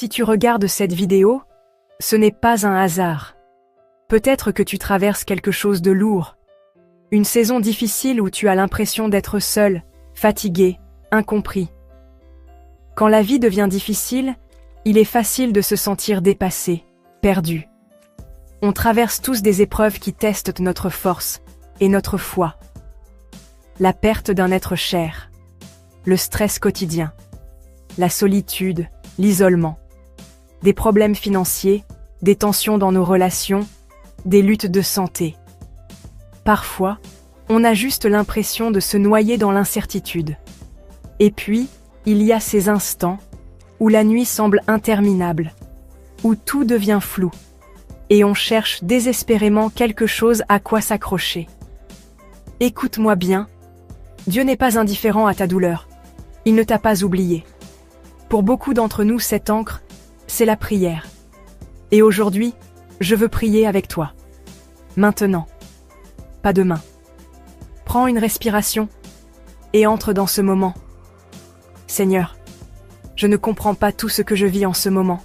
Si tu regardes cette vidéo, ce n'est pas un hasard. Peut-être que tu traverses quelque chose de lourd. Une saison difficile où tu as l'impression d'être seul, fatigué, incompris. Quand la vie devient difficile, il est facile de se sentir dépassé, perdu. On traverse tous des épreuves qui testent notre force et notre foi. La perte d'un être cher, le stress quotidien, la solitude, l'isolement, des problèmes financiers, des tensions dans nos relations, des luttes de santé. Parfois, on a juste l'impression de se noyer dans l'incertitude. Et puis, il y a ces instants où la nuit semble interminable, où tout devient flou, et on cherche désespérément quelque chose à quoi s'accrocher. Écoute-moi bien, Dieu n'est pas indifférent à ta douleur. Il ne t'a pas oublié. Pour beaucoup d'entre nous, cette encre, c'est la prière. Et aujourd'hui, je veux prier avec toi. Maintenant. Pas demain. Prends une respiration et entre dans ce moment. Seigneur, je ne comprends pas tout ce que je vis en ce moment.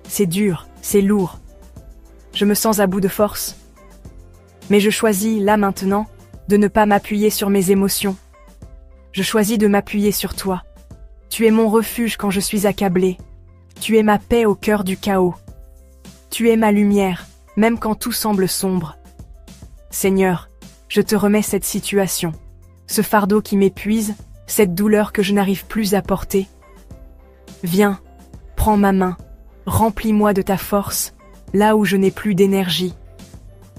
C'est dur, c'est lourd. Je me sens à bout de force. Mais je choisis, là maintenant, de ne pas m'appuyer sur mes émotions. Je choisis de m'appuyer sur toi. Tu es mon refuge quand je suis accablé. Tu es ma paix au cœur du chaos. Tu es ma lumière, même quand tout semble sombre. Seigneur, je te remets cette situation, ce fardeau qui m'épuise, cette douleur que je n'arrive plus à porter. Viens, prends ma main, remplis-moi de ta force, là où je n'ai plus d'énergie.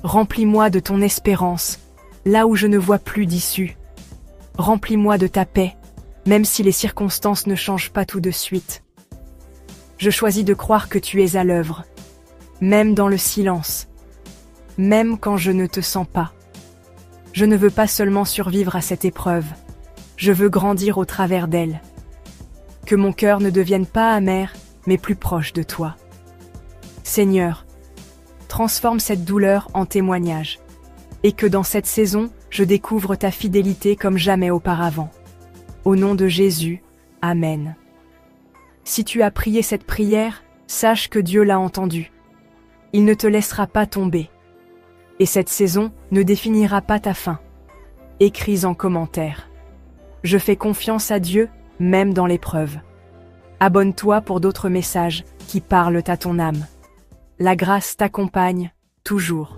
Remplis-moi de ton espérance, là où je ne vois plus d'issue. Remplis-moi de ta paix, même si les circonstances ne changent pas tout de suite. Je choisis de croire que tu es à l'œuvre, même dans le silence, même quand je ne te sens pas. Je ne veux pas seulement survivre à cette épreuve, je veux grandir au travers d'elle. Que mon cœur ne devienne pas amer, mais plus proche de toi. Seigneur, transforme cette douleur en témoignage, et que dans cette saison, je découvre ta fidélité comme jamais auparavant. Au nom de Jésus, Amen. Si tu as prié cette prière, sache que Dieu l'a entendue. Il ne te laissera pas tomber. Et cette saison ne définira pas ta fin. Écris en commentaire. Je fais confiance à Dieu, même dans l'épreuve. Abonne-toi pour d'autres messages qui parlent à ton âme. La grâce t'accompagne, toujours.